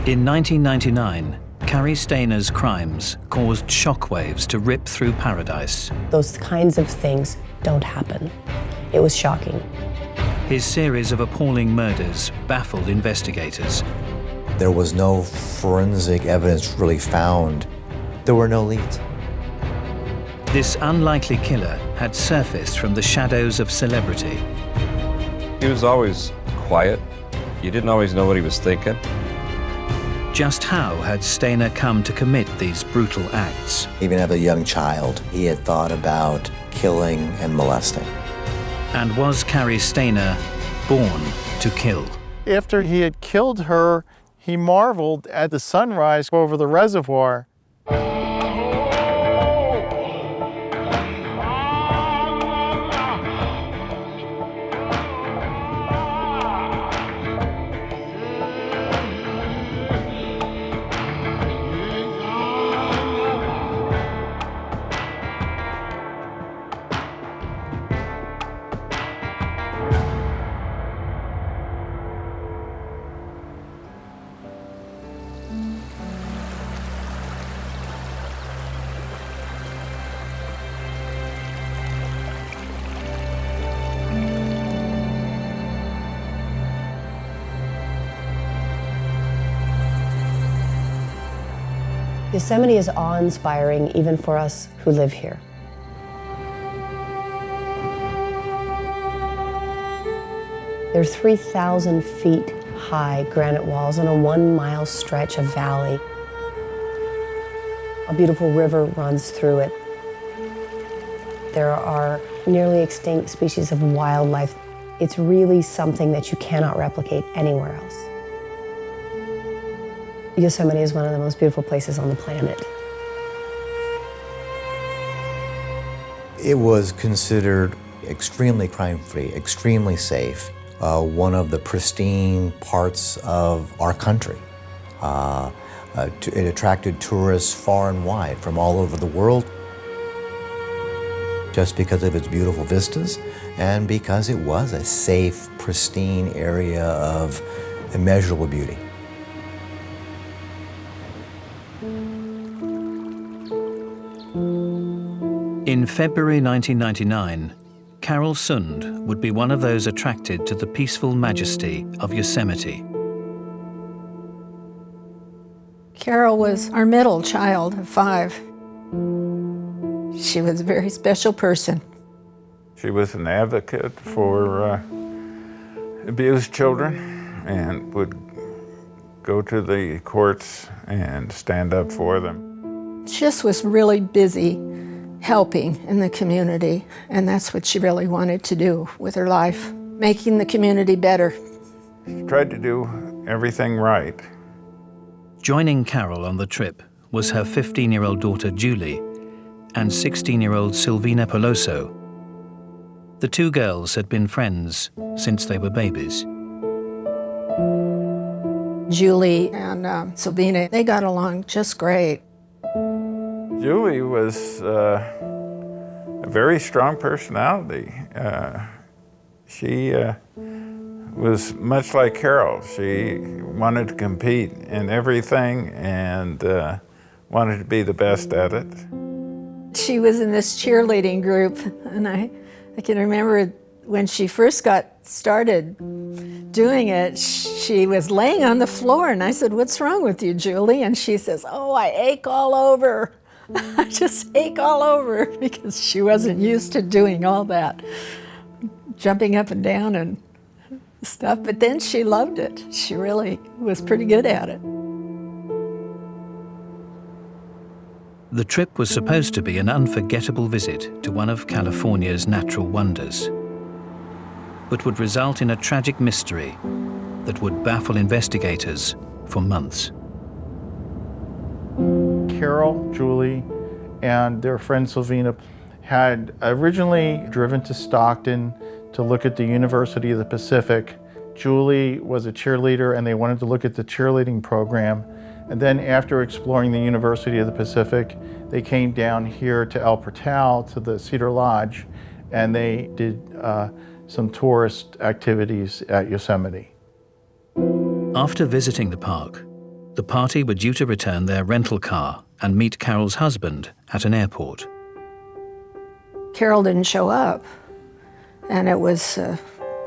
In 1999, Cary Stayner's crimes caused shockwaves to rip through paradise. Those kinds of things don't happen. It was shocking. His series of appalling murders baffled investigators. There was no forensic evidence really found. There were no leads. This unlikely killer had surfaced from the shadows of celebrity. He was always quiet. You didn't always know what he was thinking. Just how had Stayner come to commit these brutal acts? Even as a young child, he had thought about killing and molesting. And was Cary Stayner born to kill? After he had killed her, he marveled at the sunrise over the reservoir. Yosemite is awe-inspiring even for us who live here. There are 3,000 feet high granite walls on a 1-mile stretch of valley. A beautiful river runs through it. There are nearly extinct species of wildlife. It's really something that you cannot replicate anywhere else. Yosemite is one of the most beautiful places on the planet. It was considered extremely crime-free, extremely safe, one of the pristine parts of our country. It attracted tourists far and wide from all over the world just because of its beautiful vistas and because it was a safe, pristine area of immeasurable beauty. In February 1999, Carol Sund would be one of those attracted to the peaceful majesty of Yosemite. Carol was our middle child of 5. She was a very special person. She was an advocate for abused children and would go to the courts and stand up for them. She just was really busy helping in the community, and that's what she really wanted to do with her life, making the community better. She tried to do everything right. Joining Carol on the trip was her 15-year-old daughter Julie and 16-year-old Silvina Peloso. The two girls had been friends since they were babies. Julie and Silvina, they got along just great. Julie was a very strong personality. She was much like Carol. She wanted to compete in everything and wanted to be the best at it. She was in this cheerleading group, and I can remember when she first got started doing it, she was laying on the floor, and I said, "What's wrong with you, Julie?" And she says, "Oh, I ache all over." I just ache all over because she wasn't used to doing all that, jumping up and down and stuff, but then she loved it. She really was pretty good at it. The trip was supposed to be an unforgettable visit to one of California's natural wonders, but would result in a tragic mystery that would baffle investigators for months. Carol, Julie, and their friend Silvina had originally driven to Stockton to look at the University of the Pacific. Julie was a cheerleader and they wanted to look at the cheerleading program. And then after exploring the University of the Pacific, they came down here to El Portal, to the Cedar Lodge, and they did some tourist activities at Yosemite. After visiting the park, The party were due to return their rental car and meet Carol's husband at an airport. Carol didn't show up, and it was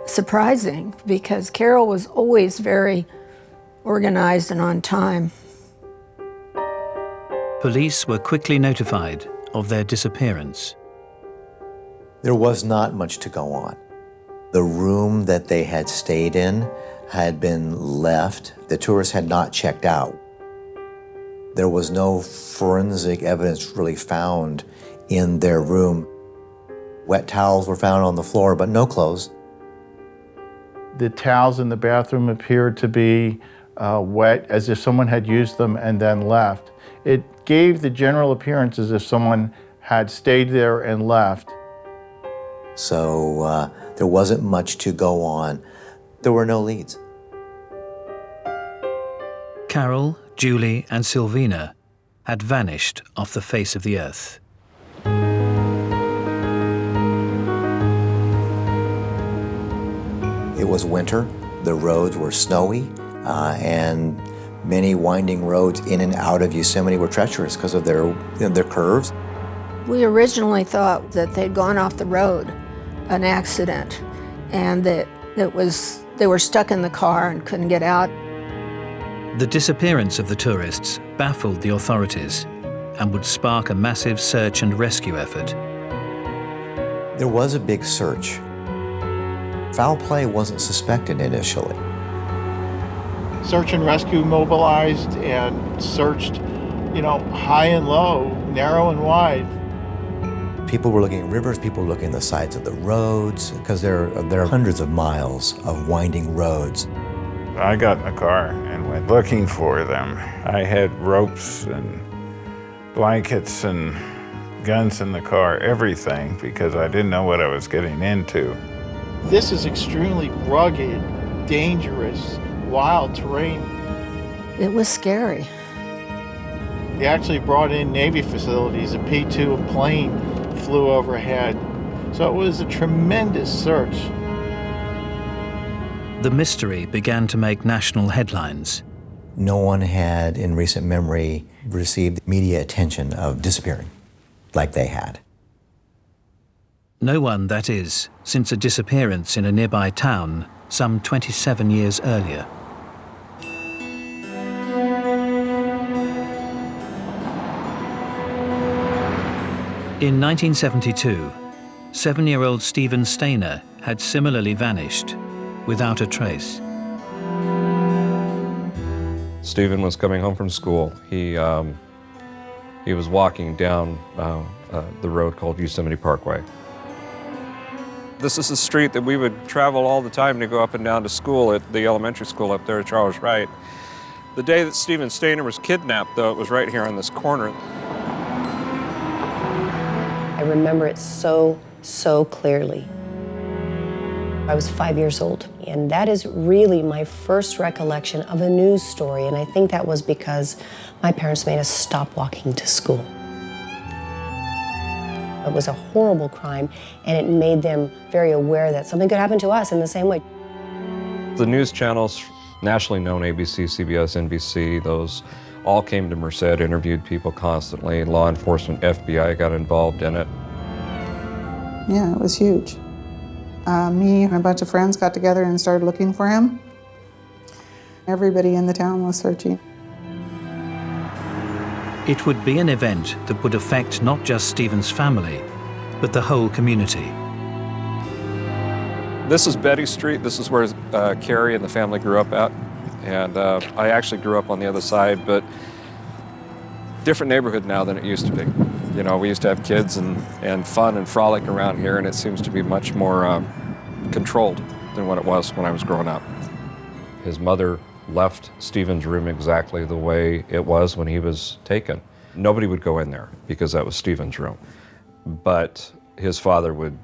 surprising because Carol was always very organized and on time. Police were quickly notified of their disappearance. There was not much to go on. The room that they had stayed in had been left. The tourists had not checked out. There was no forensic evidence really found in their room. Wet towels were found on the floor, but no clothes. The towels in the bathroom appeared to be wet, as if someone had used them and then left. It gave the general appearance as if someone had stayed there and left. So there wasn't much to go on. There were no leads. Carol, Julie, and Sylvina had vanished off the face of the earth. It was winter, the roads were snowy, and many winding roads in and out of Yosemite were treacherous because of their curves. We originally thought that they'd gone off the road, an accident, and that they were stuck in the car and couldn't get out. The disappearance of the tourists baffled the authorities and would spark a massive search and rescue effort. There was a big search. Foul play wasn't suspected initially. Search and rescue mobilized and searched, high and low, narrow and wide. People were looking at rivers, people were looking at the sides of the roads, because there are hundreds of miles of winding roads. I got in the car and went looking for them. I had ropes and blankets and guns in the car, everything, because I didn't know what I was getting into. This is extremely rugged, dangerous, wild terrain. It was scary. They actually brought in Navy facilities. A P-2 plane flew overhead. So it was a tremendous search. The mystery began to make national headlines. No one had, in recent memory, received media attention of disappearing like they had. No one, that is, since a disappearance in a nearby town some 27 years earlier. In 1972, 7-year-old Steven Stayner had similarly vanished, without a trace. Steven was coming home from school. He was walking down the road called Yosemite Parkway. This is a street that we would travel all the time to go up and down to school at the elementary school up there at Charles Wright. The day that Steven Stayner was kidnapped, though, it was right here on this corner. I remember it so clearly. I was 5 years old, and that is really my first recollection of a news story, and I think that was because my parents made us stop walking to school. It was a horrible crime, and it made them very aware that something could happen to us in the same way. The news channels, nationally known, ABC, CBS, NBC, those all came to Merced, interviewed people constantly. Law enforcement, FBI got involved in it. Yeah, it was huge. Me and a bunch of friends got together and started looking for him. Everybody in the town was searching. It would be an event that would affect not just Steven's family, but the whole community. This is Betty Street. This is where Cary and the family grew up at. And I actually grew up on the other side, but different neighborhood now than it used to be. You know, we used to have kids and fun and frolic around here, and it seems to be much more controlled than what it was when I was growing up. His mother left Steven's room exactly the way it was when he was taken. Nobody would go in there because that was Steven's room. But his father would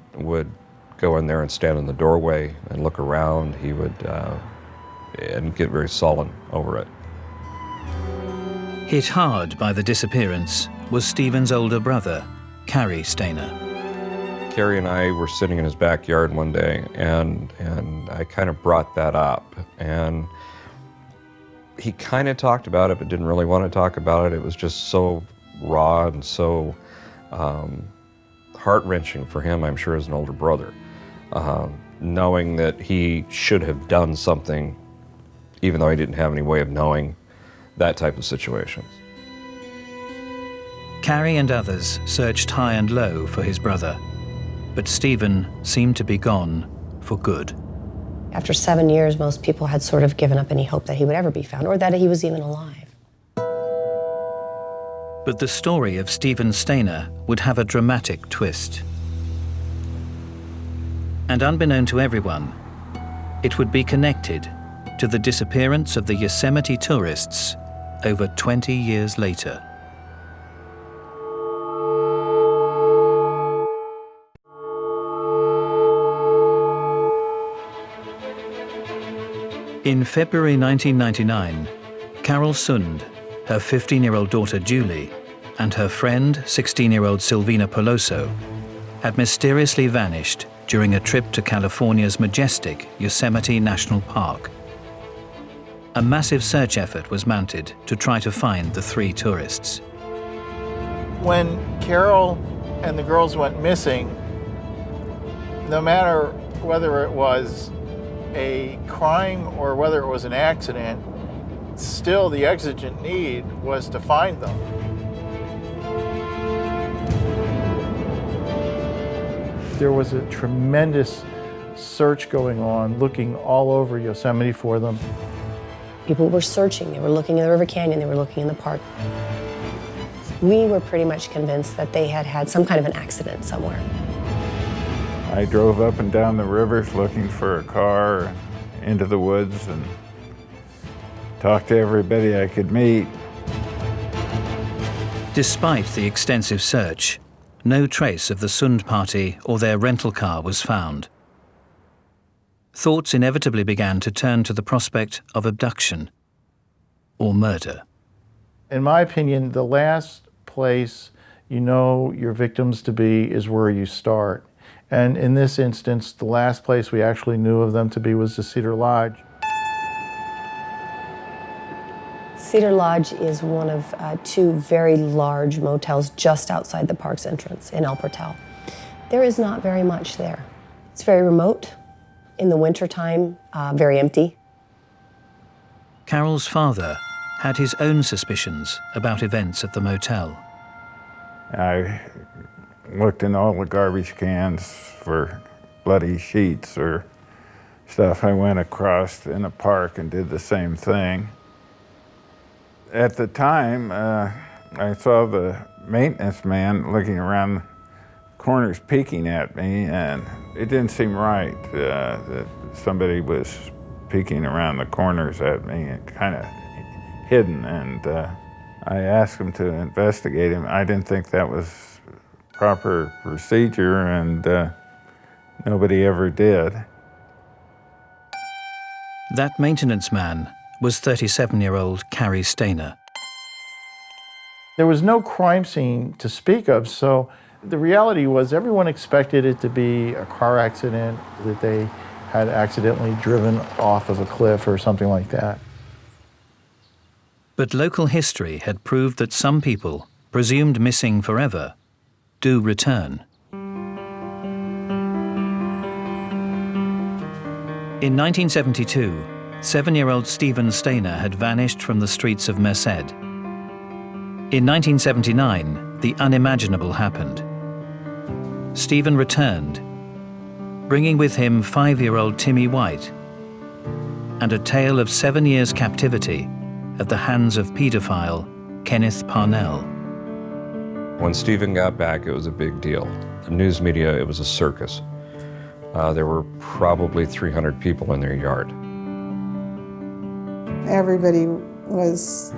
go in there and stand in the doorway and look around. He would and get very sullen over it. Hit hard by the disappearance was Steven's older brother, Cary Stayner. Cary and I were sitting in his backyard one day, and I kind of brought that up. And He kind of talked about it, but didn't really want to talk about it. It was just so raw and so heart-wrenching for him, I'm sure, as an older brother, knowing that he should have done something, even though he didn't have any way of knowing that type of situations. Cary and others searched high and low for his brother, but Steven seemed to be gone for good. After 7 years, most people had sort of given up any hope that he would ever be found or that he was even alive. But the story of Steven Stayner would have a dramatic twist. And unbeknown to everyone, it would be connected to the disappearance of the Yosemite tourists over 20 years later. In February 1999, Carol Sund, her 15-year-old daughter Julie, and her friend, 16-year-old Silvina Peloso, had mysteriously vanished during a trip to California's majestic Yosemite National Park. A massive search effort was mounted to try to find the 3 tourists. When Carol and the girls went missing, no matter whether it was a crime or whether it was an accident, still the exigent need was to find them. There was a tremendous search going on, looking all over Yosemite for them. People were searching, they were looking in the River Canyon, they were looking in the park. We were pretty much convinced that they had had some kind of an accident somewhere. I drove up and down the rivers looking for a car, into the woods, and talked to everybody I could meet. Despite the extensive search, no trace of the Sund party or their rental car was found. Thoughts inevitably began to turn to the prospect of abduction or murder. In my opinion, the last place you know your victims to be is where you start. And in this instance, the last place we actually knew of them to be was the Cedar Lodge. Cedar Lodge is one of 2 very large motels just outside the park's entrance in El Portal. There is not very much there. It's very remote. In the wintertime, very empty. Carol's father had his own suspicions about events at the motel. I looked in all the garbage cans for bloody sheets or stuff. I went across in a park and did the same thing. At the time, I saw the maintenance man looking around corners peeking at me, and it didn't seem right that somebody was peeking around the corners at me and kind of hidden, and I asked him to investigate him. I didn't think that was proper procedure, and nobody ever did. That maintenance man was 37-year-old Cary Stayner. There was no crime scene to speak of, so the reality was everyone expected it to be a car accident, that they had accidentally driven off of a cliff or something like that. But local history had proved that some people, presumed missing forever, do return. In 1972, 7-year-old Steven Stayner had vanished from the streets of Merced. In 1979, the unimaginable happened. Steven returned, bringing with him 5-year-old Timmy White and a tale of 7 years' captivity at the hands of pedophile Kenneth Parnell. When Steven got back, it was a big deal. The news media, it was a circus. There were probably 300 people in their yard. Everybody was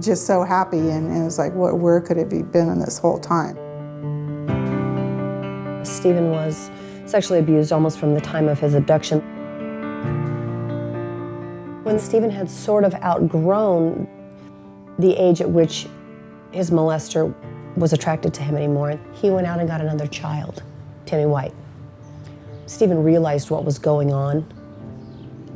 just so happy, and it was like, where could it be been in this whole time? Steven was sexually abused almost from the time of his abduction. When Steven had sort of outgrown the age at which his molester was attracted to him anymore, he went out and got another child, Timmy White. Steven realized what was going on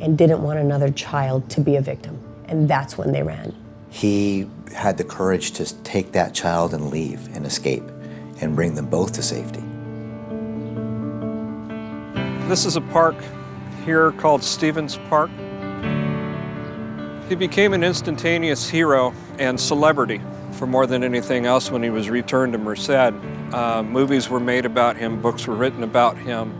and didn't want another child to be a victim. And that's when they ran. He had the courage to take that child and leave and escape and bring them both to safety. This is a park here called Stevens Park. He became an instantaneous hero and celebrity for more than anything else when he was returned to Merced. Movies were made about him, books were written about him.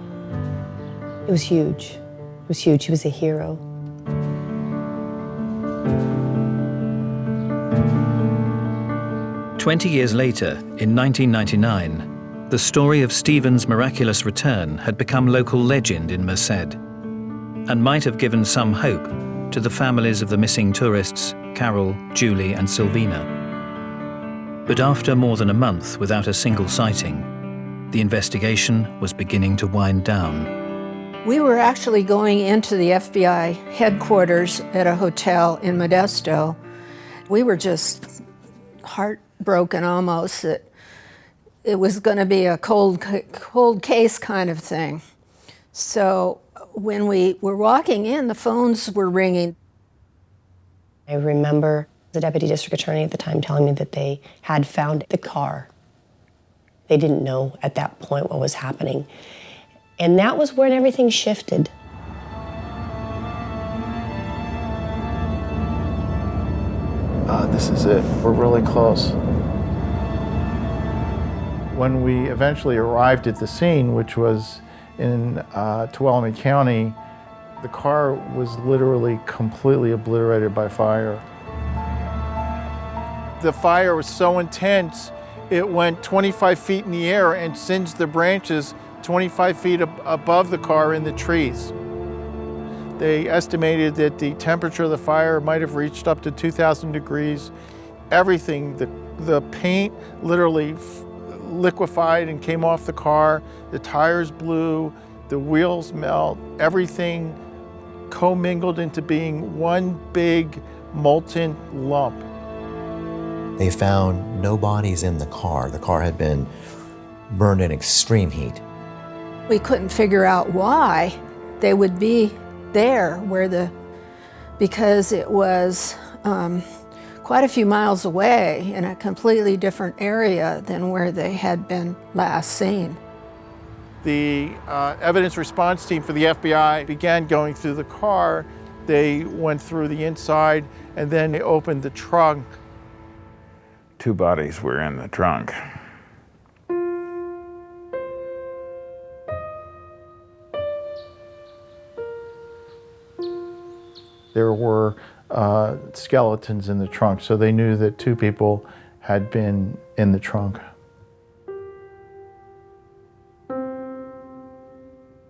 It was huge. It was huge. He was a hero. "20 years later, in 1999, the story of Stephen's miraculous return had become local legend in Merced and might have given some hope to the families of the missing tourists, Carol, Julie, and Sylvina. But after more than a month without a single sighting, the investigation was beginning to wind down. We were actually going into the FBI headquarters at a hotel in Modesto. We were just heartbroken almost that it was going to be a cold case kind of thing. So when we were walking in, the phones were ringing. I remember the deputy district attorney at the time telling me that they had found the car. They didn't know at that point what was happening. And that was when everything shifted. This is it. We're really close. When we eventually arrived at the scene, which was in Tuolumne County, the car was literally completely obliterated by fire. The fire was so intense, it went 25 feet in the air and singed the branches 25 feet above the car in the trees. They estimated that the temperature of the fire might have reached up to 2,000 degrees. Everything, the paint literally liquefied and came off the car. The tires blew, the wheels melt, everything commingled into being one big molten lump. They found no bodies in the car. The car had been burned in extreme heat. We couldn't figure out why they would be there because it was quite a few miles away in a completely different area than where they had been last seen. The evidence response team for the FBI began going through the car. They went through the inside and then they opened the trunk. 2 bodies were in the trunk. There were skeletons in the trunk, so they knew that 2 people had been in the trunk.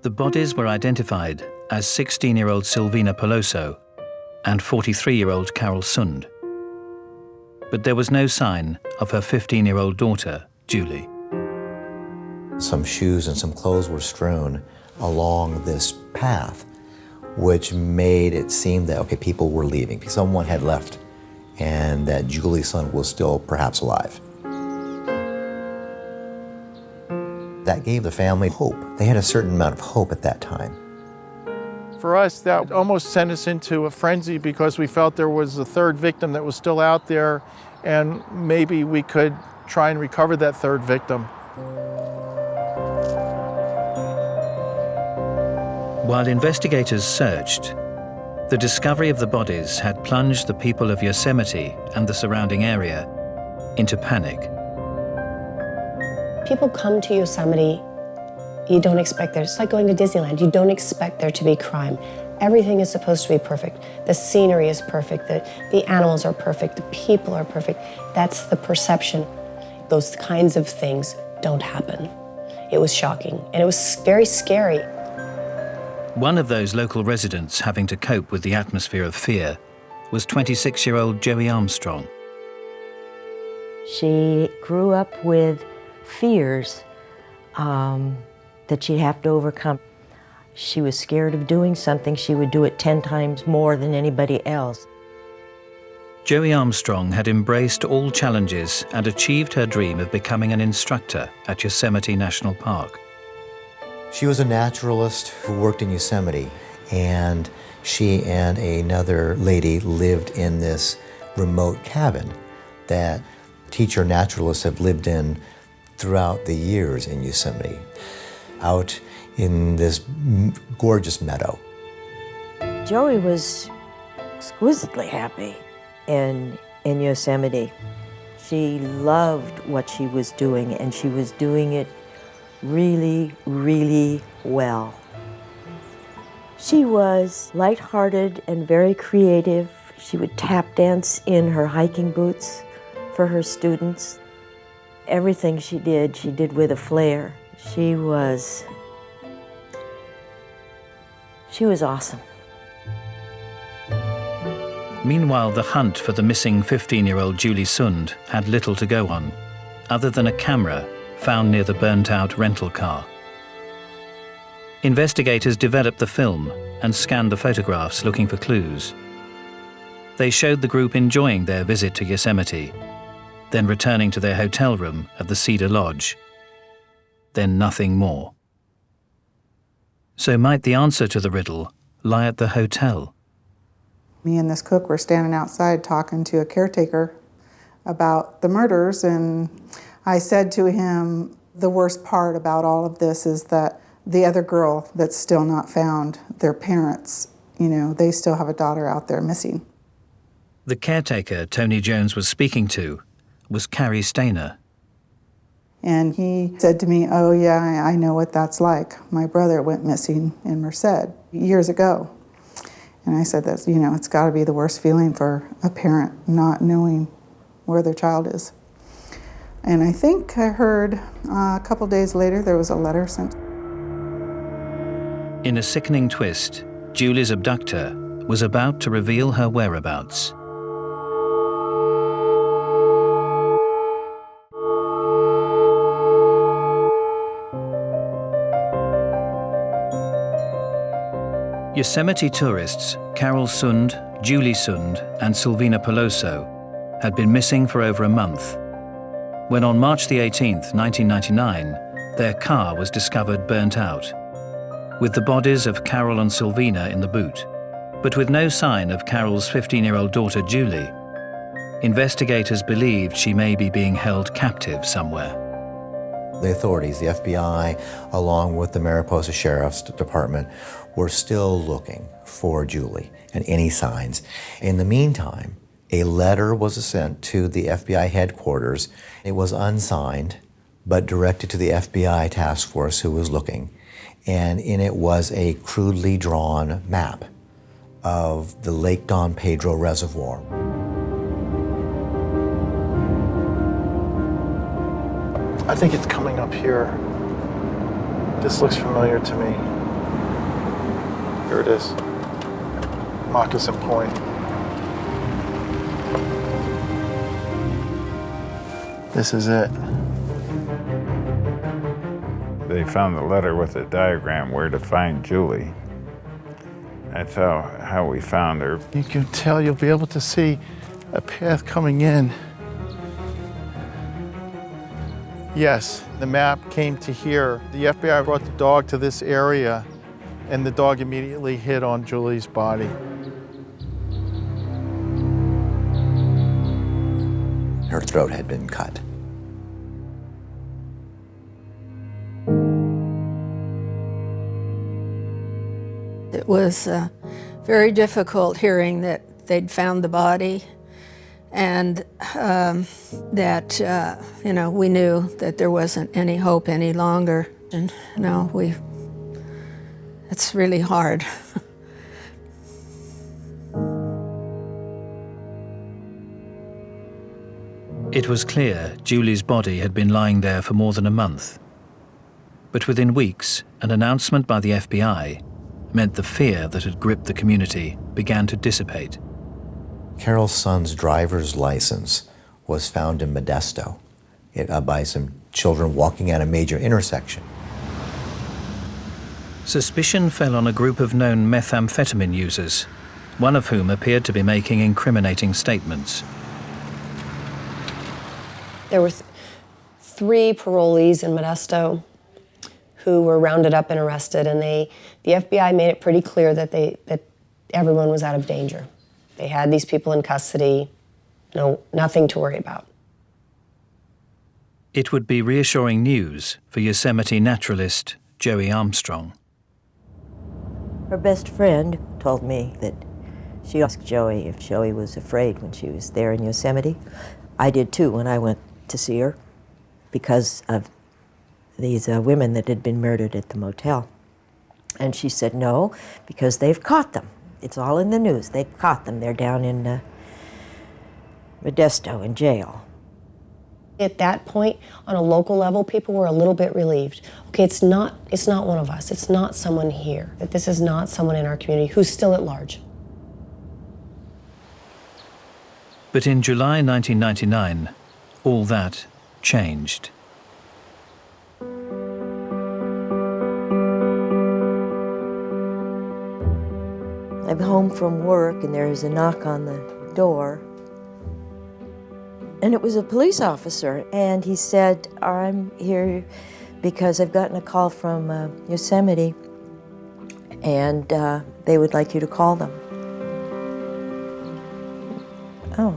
The bodies were identified as 16-year-old Sylvina Peloso and 43-year-old Carol Sund. But there was no sign of her 15-year-old daughter, Julie. Some shoes and some clothes were strewn along this path, which made it seem that, okay, people were leaving. Someone had left and that Julie's son was still perhaps alive. That gave the family hope. They had a certain amount of hope at that time. For us, that almost sent us into a frenzy because we felt there was a 3rd victim that was still out there and maybe we could try and recover that 3rd victim. While investigators searched, the discovery of the bodies had plunged the people of Yosemite and the surrounding area into panic. People come to Yosemite, you don't expect there, it's like going to Disneyland, you don't expect there to be crime. Everything is supposed to be perfect. The scenery is perfect, the animals are perfect, the people are perfect. That's the perception. Those kinds of things don't happen. It was shocking, and it was very scary. One of those local residents having to cope with the atmosphere of fear was 26-year-old Joey Armstrong. She grew up with fears that she'd have to overcome. She was scared of doing something. She would do it 10 times more than anybody else. Joey Armstrong had embraced all challenges and achieved her dream of becoming an instructor at Yosemite National Park. She was a naturalist who worked in Yosemite, and She and another lady lived in this remote cabin that teacher naturalists have lived in throughout the years in Yosemite, out in this gorgeous meadow. Joey was exquisitely happy in Yosemite. She loved what she was doing, and she was doing it really, really well. She was lighthearted and very creative. She would tap dance in her hiking boots for her students. Everything she did with a flair. She was awesome. Meanwhile, the hunt for the missing 15-year-old Julie Sund had little to go on, other than a camera found near the burnt-out rental car. Investigators developed the film and scanned the photographs looking for clues. They showed the group enjoying their visit to Yosemite, then returning to their hotel room at the Cedar Lodge. Then nothing more. So might the answer to the riddle lie at the hotel? Me and this cook were standing outside talking to a caretaker about the murders, and I said to him, the worst part about all of this is that the other girl that's still not found, their parents, they still have a daughter out there missing. The caretaker Tony Jones was speaking to was Cary Stayner. And he said to me, oh yeah, I know what that's like. My brother went missing in Merced years ago. And I said, that's, it's got to be the worst feeling for a parent not knowing where their child is. And I think I heard a couple days later there was a letter sent. In a sickening twist, Julie's abductor was about to reveal her whereabouts. Yosemite tourists Carol Sund, Julie Sund, and Silvina Peloso had been missing for over a month, when on March the 18th, 1999, their car was discovered burnt out, with the bodies of Carol and Silvina in the boot, but with no sign of Carol's 15-year-old daughter Julie. Investigators believed she may be being held captive somewhere. The authorities, the FBI, along with the Mariposa Sheriff's Department, were still looking for Julie and any signs. In the meantime, a letter was sent to the FBI headquarters. It was unsigned, but directed to the FBI task force who was looking. And in it was a crudely drawn map of the Lake Don Pedro Reservoir. I think it's coming up here. This looks familiar to me. Here it is. Moccasin Point. This is it. They found the letter with a diagram where to find Julie. That's how we found her. You can tell, you'll be able to see a path coming in. Yes, the map came to here. The FBI brought the dog to this area, and the dog immediately hit on Julie's body. Her throat had been cut. It was very difficult hearing that they'd found the body, and that we knew that there wasn't any hope any longer. And it's really hard. It was clear Julie's body had been lying there for more than a month. But within weeks, an announcement by the FBI meant the fear that had gripped the community began to dissipate. Carol's son's driver's license was found in Modesto by some children walking at a major intersection. Suspicion fell on a group of known methamphetamine users, one of whom appeared to be making incriminating statements. There were three parolees in Modesto who were rounded up and arrested, and the FBI made it pretty clear that everyone was out of danger. They had these people in custody, nothing to worry about. It would be reassuring news for Yosemite naturalist Joey Armstrong. Her best friend told me that she asked Joey if Joey was afraid when she was there in Yosemite. I did too when I went to see her because of these women that had been murdered at the motel. And she said no, because they've caught them. It's all in the news. They've caught them. They're down in Modesto in jail. At that point, on a local level, people were a little bit relieved. Okay, it's not one of us. It's not someone here. That this is not someone in our community who's still at large. But in July 1999, all that changed. I'm home from work and there is a knock on the door. And it was a police officer, and he said, I'm here because I've gotten a call from Yosemite, and they would like you to call them. Oh.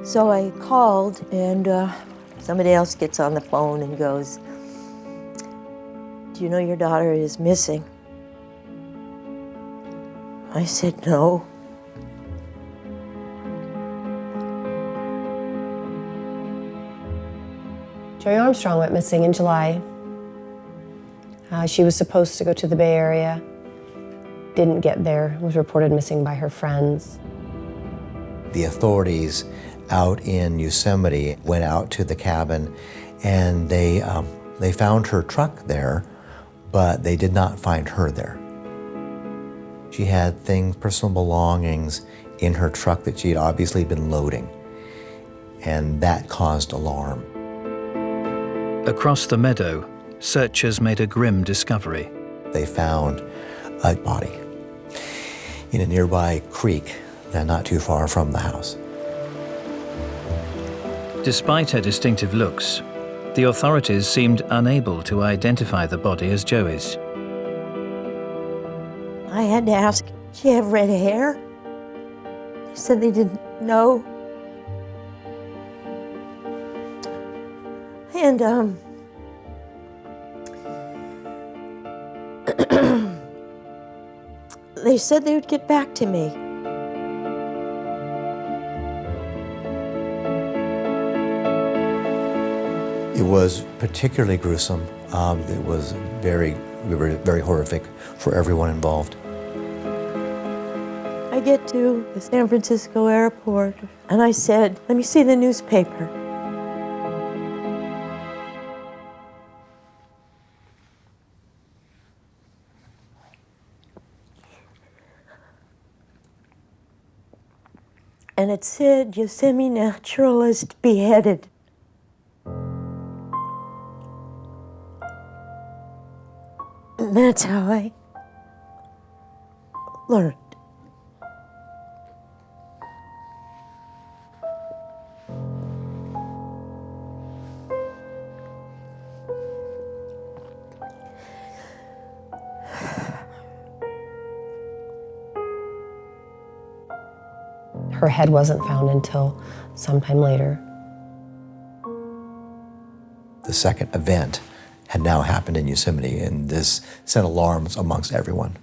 So I called, and somebody else gets on the phone and goes, do you know your daughter is missing? I said, no. Joey Armstrong went missing in July. She was supposed to go to the Bay Area, didn't get there, was reported missing by her friends. The authorities out in Yosemite went out to the cabin, and they found her truck there, but they did not find her there. She had things, personal belongings in her truck that she had obviously been loading, and that caused alarm. Across the meadow, searchers made a grim discovery. They found a body in a nearby creek not too far from the house. Despite her distinctive looks, the authorities seemed unable to identify the body as Joey's. I had to ask, did she have red hair? They said they didn't know. And they said they would get back to me. It was particularly gruesome. It was very horrific for everyone involved. I get to the San Francisco airport, and I said, let me see the newspaper. And it said, Yosemite naturalist beheaded. And that's how I learned. Her head wasn't found until sometime later. The second event had now happened in Yosemite, and this sent alarms amongst everyone.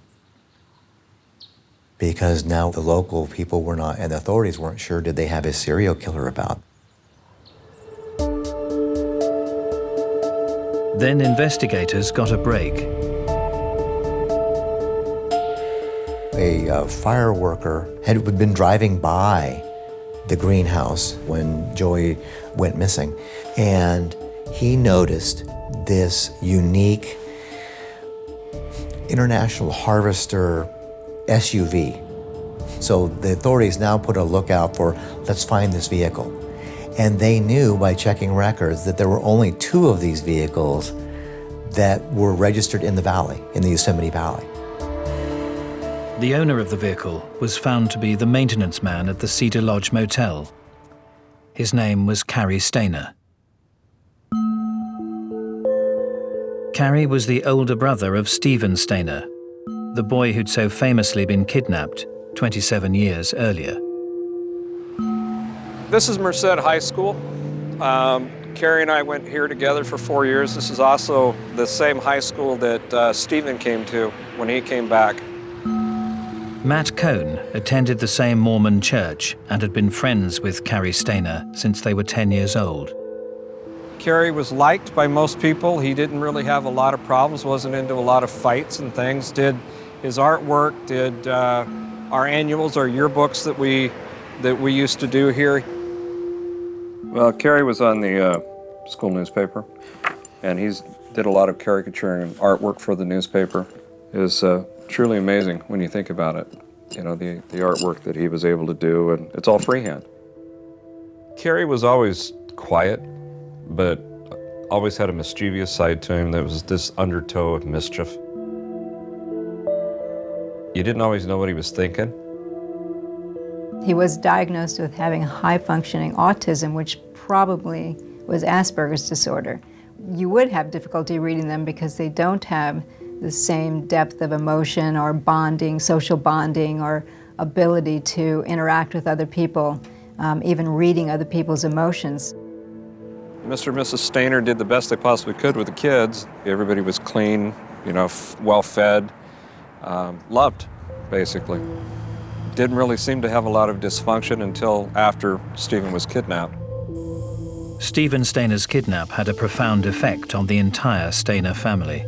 Because now the local people were not, and the authorities weren't sure, did they have a serial killer about? Then investigators got a break. A fire worker had been driving by the greenhouse when Joey went missing, and he noticed this unique International Harvester SUV. So the authorities now put a lookout for, let's find this vehicle. And they knew by checking records that there were only 2 of these vehicles that were registered in the valley, in the Yosemite Valley. The owner of the vehicle was found to be the maintenance man at the Cedar Lodge Motel. His name was Cary Stayner. Cary was the older brother of Steven Stayner, the boy who'd so famously been kidnapped 27 years earlier. This is Merced High School. Cary and I went here together for 4 years. This is also the same high school that Steven came to when he came back. Matt Cohn attended the same Mormon church and had been friends with Cary Stayner since they were 10 years old. Cary was liked by most people. He didn't really have a lot of problems, wasn't into a lot of fights and things, did his artwork, did our annuals, our yearbooks that we used to do here. Well, Cary was on the school newspaper, and he's did a lot of caricature and artwork for the newspaper. It was truly amazing when you think about it. You know, the artwork that he was able to do, and it's all freehand. Cary was always quiet, but always had a mischievous side to him. There was this undertow of mischief. You didn't always know what he was thinking. He was diagnosed with having high-functioning autism, which probably was Asperger's disorder. You would have difficulty reading them because they don't have the same depth of emotion or bonding, social bonding, or ability to interact with other people, even reading other people's emotions. Mr. and Mrs. Stayner did the best they possibly could with the kids. Everybody was clean, you know, well-fed, loved, basically. Didn't really seem to have a lot of dysfunction until after Steven was kidnapped. Steven Stayner's kidnap had a profound effect on the entire Stayner family.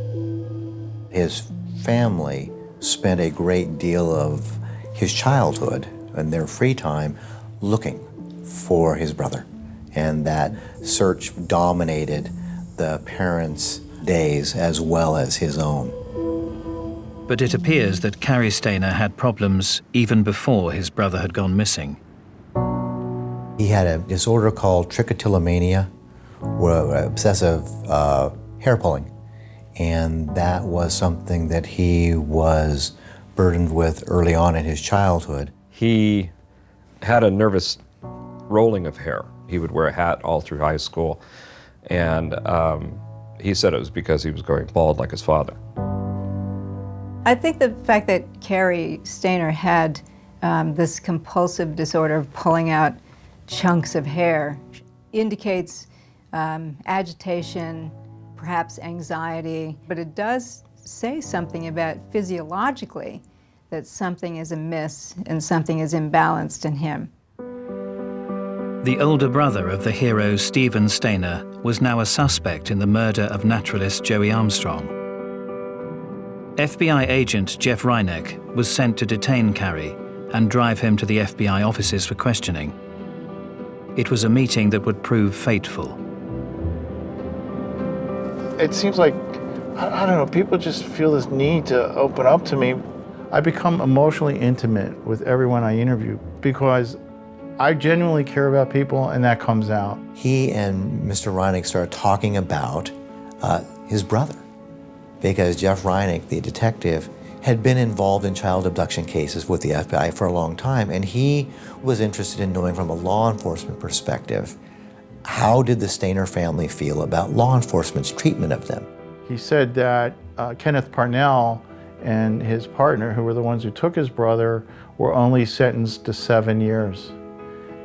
His family spent a great deal of his childhood and their free time looking for his brother. And that search dominated the parents' days as well as his own. But it appears that Cary Stayner had problems even before his brother had gone missing. He had a disorder called trichotillomania, or obsessive hair pulling. And that was something that he was burdened with early on in his childhood. He had a nervous rolling of hair. He would wear a hat all through high school, and he said it was because he was going bald like his father. I think the fact that Cary Stayner had this compulsive disorder of pulling out chunks of hair indicates agitation, perhaps anxiety, but it does say something about physiologically that something is amiss and something is imbalanced in him. The older brother of the hero Steven Stayner was now a suspect in the murder of naturalist Joey Armstrong. FBI agent Jeff Reineck was sent to detain Cary and drive him to the FBI offices for questioning. It was a meeting that would prove fateful. It seems like, I don't know, people just feel this need to open up to me. I become emotionally intimate with everyone I interview because I genuinely care about people, and that comes out. He and Mr. Reineck started talking about his brother, because Jeff Reineck, the detective, had been involved in child abduction cases with the FBI for a long time, and he was interested in knowing from a law enforcement perspective, how did the Stayner family feel about law enforcement's treatment of them? He said that Kenneth Parnell and his partner, who were the ones who took his brother, were only sentenced to 7 years.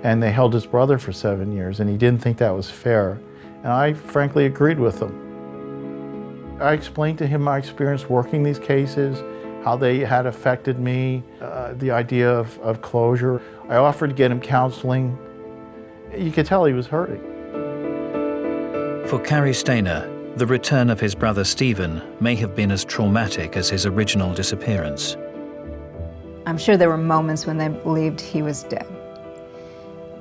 And they held his brother for 7 years, and he didn't think that was fair. And I frankly agreed with him. I explained to him my experience working these cases, how they had affected me, the idea of closure. I offered to get him counseling. You could tell he was hurting. For Cary Stayner, the return of his brother Steven may have been as traumatic as his original disappearance. I'm sure there were moments when they believed he was dead.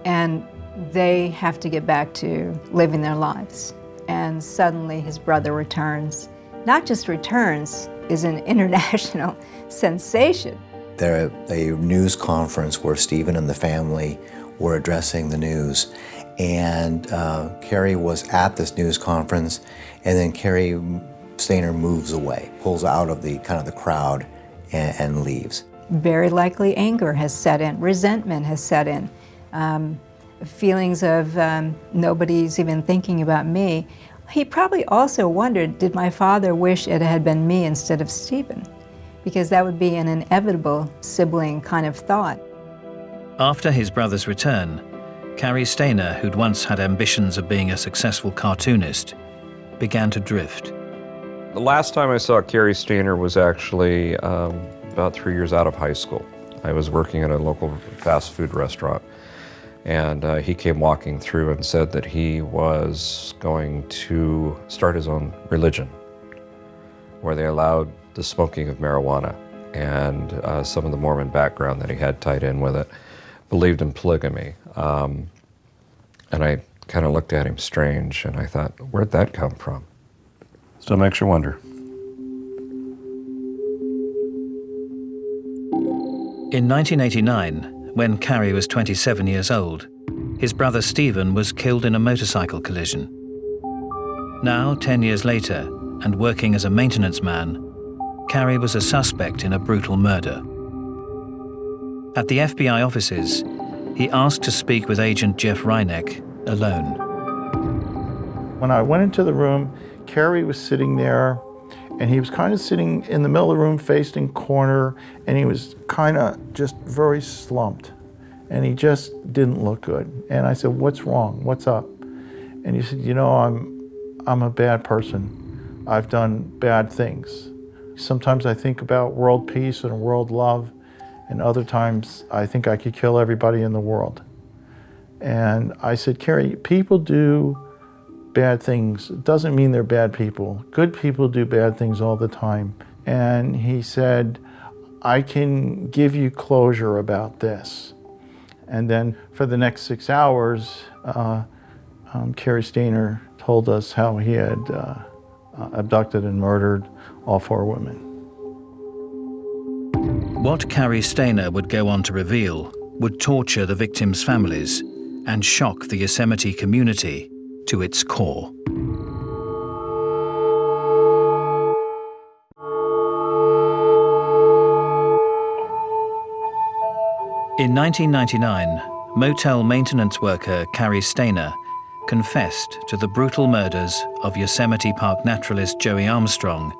And they have to get back to living their lives. And suddenly his brother returns. Not just returns, is an international sensation. There a news conference where Steven and the family were addressing the news. And Cary was at this news conference, and then Cary Stayner moves away, pulls out of the crowd and leaves. Very likely anger has set in, resentment has set in. Feelings of nobody's even thinking about me. He probably also wondered, did my father wish it had been me instead of Steven? because that would be an inevitable sibling kind of thought. After his brother's return, Cary Stayner, who'd once had ambitions of being a successful cartoonist, began to drift. The last time I saw Cary Stayner was actually about 3 years out of high school. I was working at a local fast food restaurant, and he came walking through and said that he was going to start his own religion, where they allowed the smoking of marijuana, and some of the Mormon background that he had tied in with it, believed in polygamy. And I kind of looked at him strange, and I thought, where'd that come from? Still makes you wonder. In 1989, when Cary was 27 years old, his brother Steven was killed in a motorcycle collision. Now, 10 years later, and working as a maintenance man, Cary was a suspect in a brutal murder. At the FBI offices, he asked to speak with Agent Jeff Reineck alone. When I went into the room, Cary was sitting there, and he was kind of sitting in the middle of the room facing corner, and he was kind of just very slumped, and he just didn't look good. And I said, "What's wrong? What's up?" And he said, "You know, I'm a bad person. I've done bad things. Sometimes I think about world peace and world love, and other times I think I could kill everybody in the world." And I said, "Cary, people do bad things. It doesn't mean they're bad people. Good people do bad things all the time." And he said, "I can give you closure about this." And then for the next 6 hours, Cary Stayner told us how he had abducted and murdered all 4 women. What Cary Stayner would go on to reveal would torture the victims' families and shock the Yosemite community to its core. In 1999, motel maintenance worker Cary Stayner confessed to the brutal murders of Yosemite Park naturalist Joey Armstrong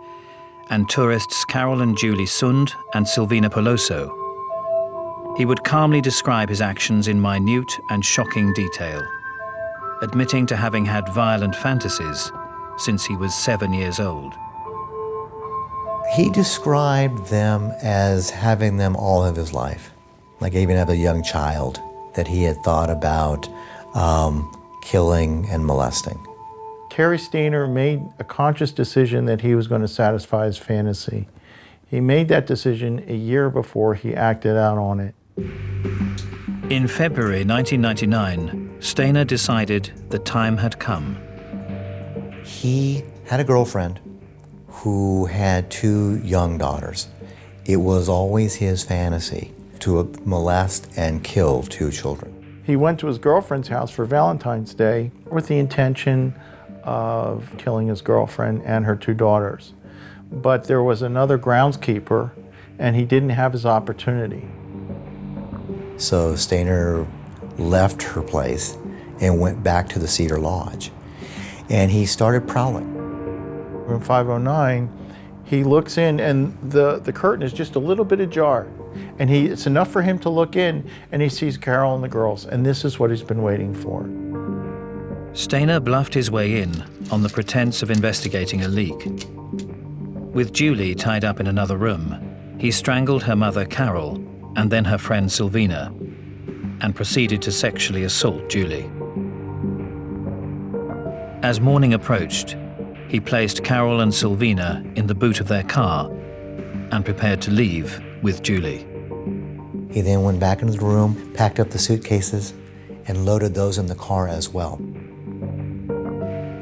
and tourists Carol and Julie Sund and Silvina Peloso. He would calmly describe his actions in minute and shocking detail, admitting to having had violent fantasies since he was 7 years old. He described them as having them all of his life. Like even as a young child, that he had thought about killing and molesting. Cary Stayner made a conscious decision that he was going to satisfy his fantasy. He made that decision a year before he acted out on it. In February 1999, Stayner decided the time had come. He had a girlfriend who had 2 young daughters. It was always his fantasy to molest and kill 2 children. He went to his girlfriend's house for Valentine's Day with the intention of killing his girlfriend and her 2 daughters. But there was another groundskeeper, and he didn't have his opportunity. So Stayner left her place and went back to the Cedar Lodge. And he started prowling. Room 509, he looks in, and the curtain is just a little bit ajar. And it's enough for him to look in, and he sees Carol and the girls, and this is what he's been waiting for. Stayner bluffed his way in on the pretense of investigating a leak. With Julie tied up in another room, he strangled her mother Carol and then her friend Silvina, and proceeded to sexually assault Julie. As morning approached, he placed Carol and Silvina in the boot of their car and prepared to leave with Julie. He then went back into the room, packed up the suitcases, and loaded those in the car as well.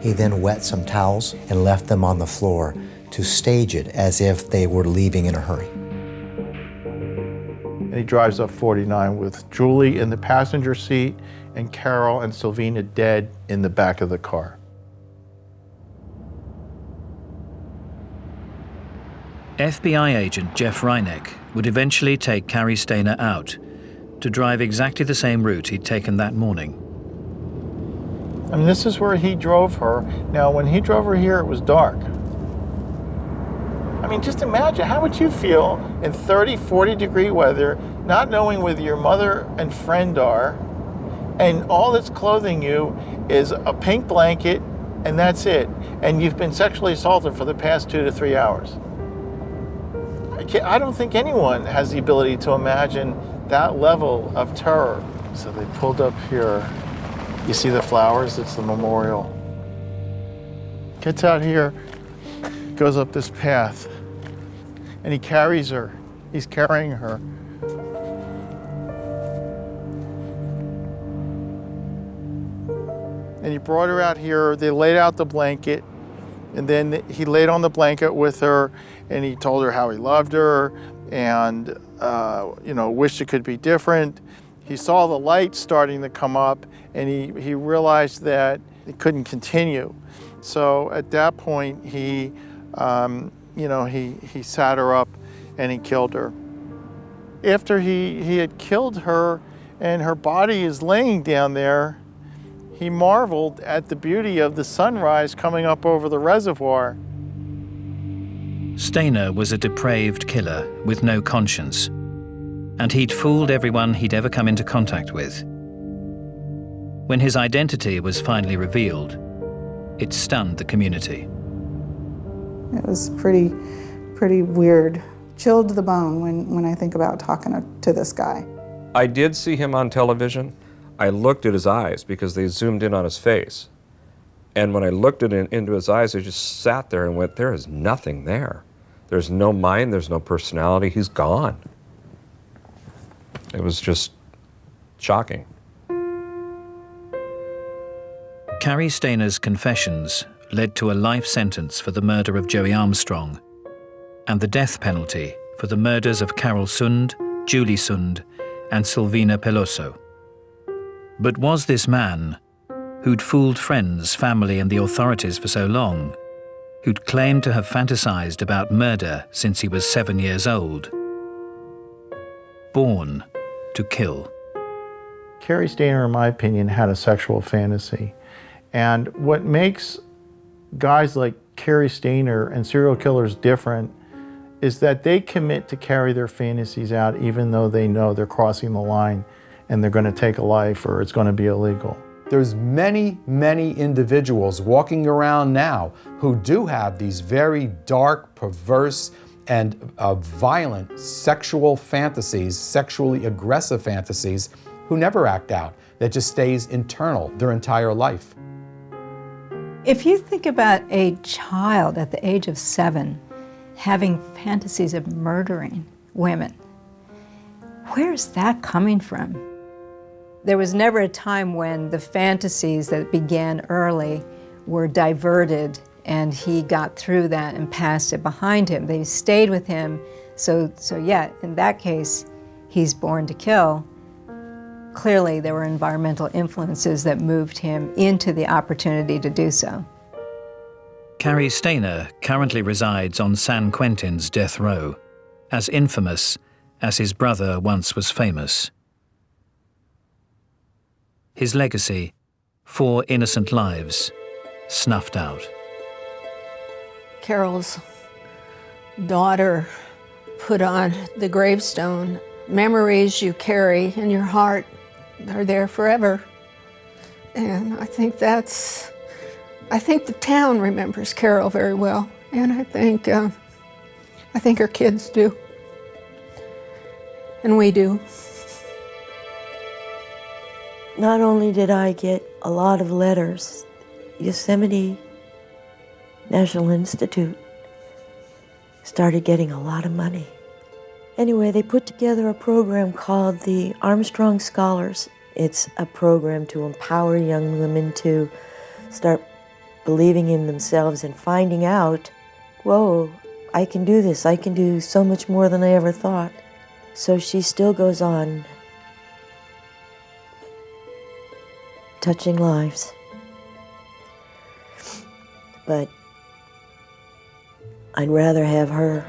He then wet some towels and left them on the floor to stage it as if they were leaving in a hurry. And he drives up 49 with Julie in the passenger seat and Carol and Silvina dead in the back of the car. FBI agent Jeff Reineck would eventually take Cary Stayner out to drive exactly the same route he'd taken that morning. I mean, this is where he drove her. Now, when he drove her here, it was dark. I mean, just imagine, how would you feel in 30, 40-degree weather, not knowing where your mother and friend are, and all that's clothing you is a pink blanket, and that's it, and you've been sexually assaulted for the past 2 to 3 hours? I don't think anyone has the ability to imagine that level of terror. So they pulled up here. You see the flowers? It's the memorial. Gets out here, goes up this path, and he carries her. He's carrying her. And he brought her out here. They laid out the blanket, and then he laid on the blanket with her, and he told her how he loved her, and wished it could be different. He saw the light starting to come up, and he realized that it couldn't continue. So at that point, he sat her up and he killed her. After he had killed her and her body is laying down there, he marveled at the beauty of the sunrise coming up over the reservoir. Stayner was a depraved killer with no conscience, and he'd fooled everyone he'd ever come into contact with. When his identity was finally revealed, it stunned the community. It was pretty weird. Chilled to the bone when I think about talking to this guy. I did see him on television. I looked at his eyes because they zoomed in on his face. And when I looked into his eyes, I just sat there and went, there is nothing there. There's no mind, there's no personality, he's gone. It was just shocking. Cary Stayner's confessions led to a life sentence for the murder of Joey Armstrong and the death penalty for the murders of Carol Sund, Julie Sund, and Silvina Peloso. But was this man, who'd fooled friends, family, and the authorities for so long, who'd claimed to have fantasized about murder since he was 7 years old, born to kill? Cary Stayner, in my opinion, had a sexual fantasy. And what makes guys like Cary Stayner and serial killers different is that they commit to carry their fantasies out even though they know they're crossing the line and they're going to take a life or it's going to be illegal. There's many, many individuals walking around now who do have these very dark, perverse, and violent sexual fantasies, sexually aggressive fantasies, who never act out. That just stays internal their entire life. If you think about a child at the age of 7 having fantasies of murdering women, where's that coming from? There was never a time when the fantasies that began early were diverted and he got through that and passed it behind him. They stayed with him, so yeah, in that case, he's born to kill. Clearly, there were environmental influences that moved him into the opportunity to do so. Cary Stayner currently resides on San Quentin's death row, as infamous as his brother once was famous. His legacy, 4 innocent lives, snuffed out. Carol's daughter put on the gravestone, "Memories you carry in your heart are there forever." And I think the town remembers Carol very well, and I think her kids do, and we do. Not only did I get a lot of letters, Yosemite National Institute started getting a lot of money. Anyway, they put together a program called the Armstrong Scholars. It's a program to empower young women to start believing in themselves and finding out, whoa, I can do this. I can do so much more than I ever thought. So she still goes on touching lives. But I'd rather have her